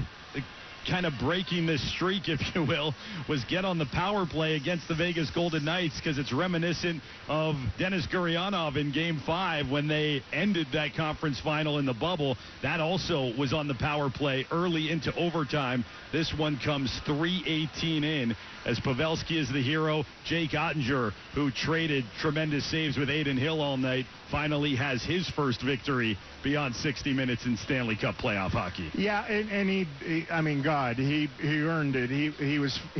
kind of breaking this streak, if you will, was get on the power play against the Vegas Golden Knights, because it's reminiscent of Denis Gurianov in Game 5 when they ended that conference final in the bubble. That also was on the power play early into overtime. This one comes 3:18 in as Pavelski is the hero. Jake Ottinger, who traded tremendous saves with Adin Hill all night, finally has his first victory beyond 60 minutes in Stanley Cup playoff hockey. Yeah, and he I mean, God, he earned it. He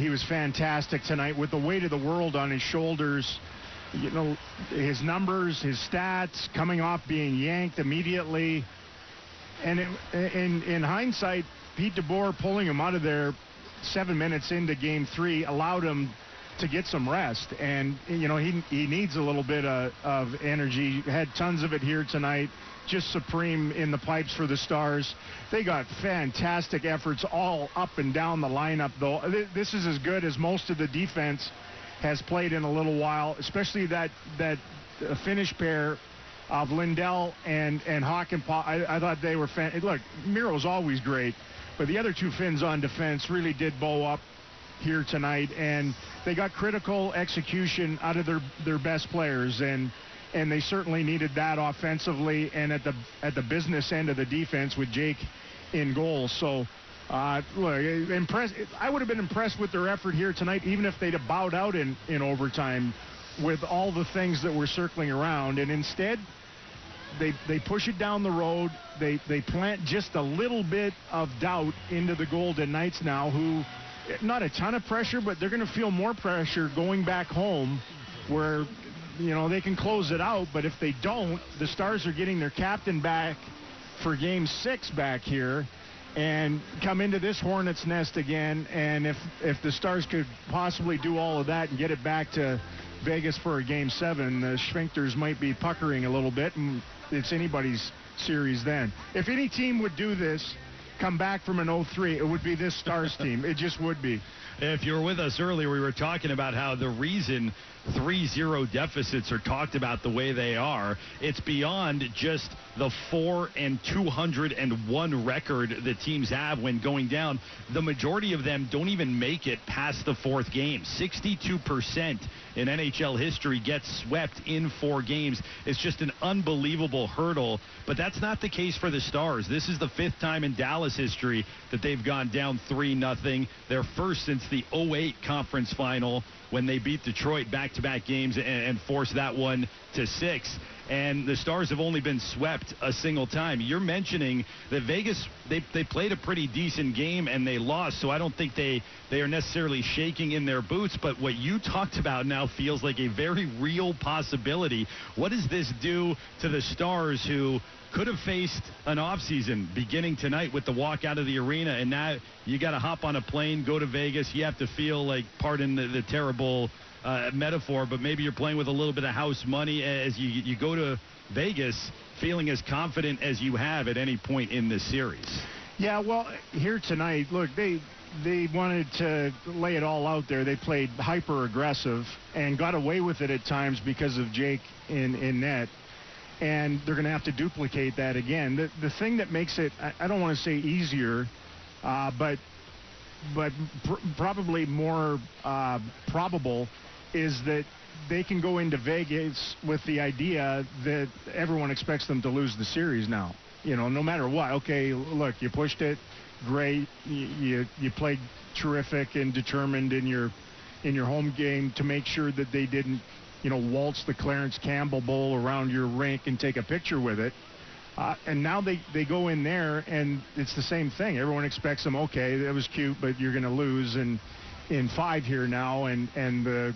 was fantastic tonight with the weight of the world on his shoulders. You know, his numbers, his stats, coming off being yanked immediately. And in hindsight, Pete DeBoer pulling him out of there 7 minutes into Game 3 allowed him to get some rest. And, you know, he needs a little bit of energy. Had tons of it here tonight. Just supreme in the pipes for the Stars. They got fantastic efforts all up and down the lineup, though. This is as good as most of the defense has played in a little while, especially that Finnish pair of Lindell and Hakanpää. I thought they were look, Miro's always great, but the other two Finns on defense really did bow up here tonight, and they got critical execution out of their best players, and they certainly needed that offensively and at the business end of the defense with Jake in goal. So Look, impressed. I would have been impressed with their effort here tonight, even if they'd have bowed out in overtime with all the things that were circling around. And instead, they push it down the road. They plant just a little bit of doubt into the Golden Knights now, who, not a ton of pressure, but they're going to feel more pressure going back home where, they can close it out. But if they don't, the Stars are getting their captain back for Game 6 back here and come into this Hornets nest again. And if the Stars could possibly do all of that and get it back to Vegas for a Game 7, the sphincters might be puckering a little bit, and it's anybody's series then. If any team would do this, come back from an 0-3, it would be this Stars team. It just would be. If you were with us earlier, we were talking about how the reason 3-0 deficits are talked about the way they are, it's beyond just the 4-201 record that teams have when going down. The majority of them don't even make it past the fourth game. 62% in NHL history gets swept in 4 games. It's just an unbelievable hurdle, but that's not the case for the Stars. This is the 5th time in Dallas history that they've gone down 3-0. Their first since the 2008 conference final when they beat Detroit back-to-back games and forced that one to 6. And the Stars have only been swept a single time. You're mentioning that Vegas, they played a pretty decent game and they lost, so I don't think they are necessarily shaking in their boots. But what you talked about now feels like a very real possibility. What does this do to the Stars, who could have faced an offseason beginning tonight with the walk out of the arena, and now you got to hop on a plane, go to Vegas. You have to feel like, pardon the terrible metaphor, but maybe you're playing with a little bit of house money as you go to Vegas, feeling as confident as you have at any point in this series. Yeah, well, here tonight, look, they wanted to lay it all out there. They played hyper-aggressive and got away with it at times because of Jake in net. And they're going to have to duplicate that again. The thing that makes it, I don't want to say easier, but probably more probable is that they can go into Vegas with the idea that everyone expects them to lose the series now. No matter what. Okay, look, you pushed it, great. You played terrific and determined in your home game to make sure that they didn't waltz the Clarence Campbell Bowl around your rink and take a picture with it. And now they go in there, and it's the same thing. Everyone expects them, okay, that was cute, but you're going to lose in 5 here now, and the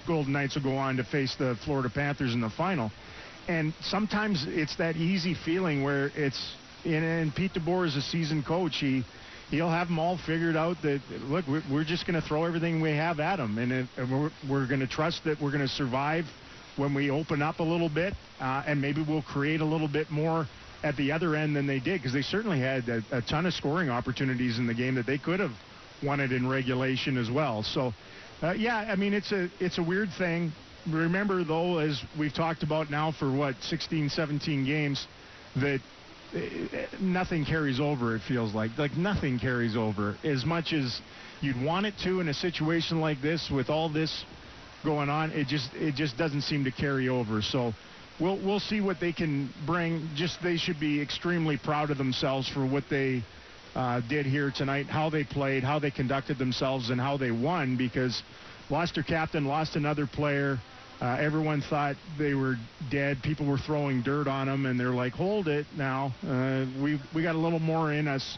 Golden Knights will go on to face the Florida Panthers in the final. And sometimes it's that easy feeling where it's, and Pete DeBoer is a seasoned coach. He'll have them all figured out that, look, we're just going to throw everything we have at them, and we're going to trust that we're going to survive when we open up a little bit, and maybe we'll create a little bit more at the other end than they did, because they certainly had a ton of scoring opportunities in the game that they could have won it in regulation as well. So, yeah, I mean, it's a weird thing. Remember, though, as we've talked about now for, 16, 17 games, that nothing carries over, it feels like. Like, nothing carries over. As much as you'd want it to in a situation like this with all this going on, it just doesn't seem to carry over. So we'll see what they can bring. They should be extremely proud of themselves for what they did here tonight, how they played, how they conducted themselves, and how they won, because lost their captain, lost another player. Everyone thought they were dead. People were throwing dirt on them, and they're like, hold it now. We got a little more in us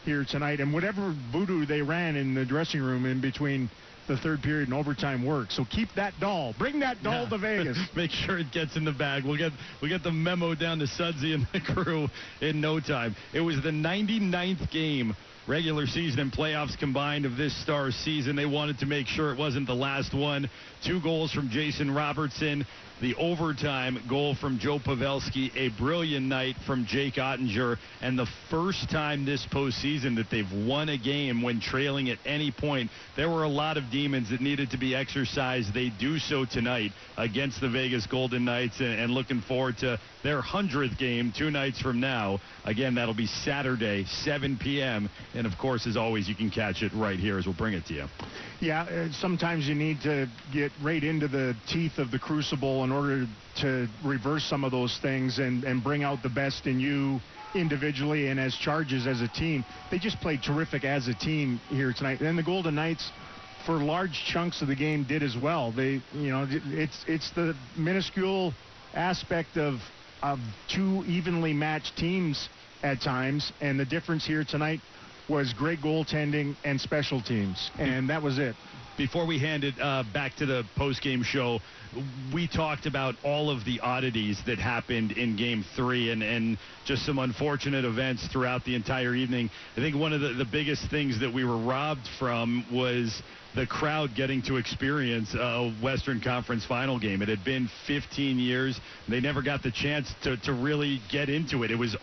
here tonight. And whatever voodoo they ran in the dressing room in between the third period and overtime work. So keep that doll. Bring that doll to Vegas. Make sure it gets in the bag. We'll get the memo down to Sudsy and the crew in no time. It was the 99th game, regular season and playoffs combined, of this Stars season. They wanted to make sure it wasn't the last one. 2 goals from Jason Robertson. The overtime goal from Joe Pavelski, a brilliant night from Jake Ottinger, and the first time this postseason that they've won a game when trailing at any point. There were a lot of demons that needed to be exercised. They do so tonight against the Vegas Golden Knights, and looking forward to their 100th game 2 nights from now. Again, that'll be Saturday, 7 p.m. And, of course, as always, you can catch it right here as we'll bring it to you. Yeah, sometimes you need to get right into the teeth of the crucible in order to reverse some of those things and bring out the best in you individually and as Chargers as a team. They just played terrific as a team here tonight. And the Golden Knights, for large chunks of the game, did as well. They, it's the minuscule aspect of two evenly matched teams at times, and the difference here tonight was great goaltending and special teams, and that was it. Before we hand it back to the post-game show, we talked about all of the oddities that happened in Game 3 and just some unfortunate events throughout the entire evening. I think one of the biggest things that we were robbed from was the crowd getting to experience a Western Conference final game. It had been 15 years. They never got the chance to really get into it. It was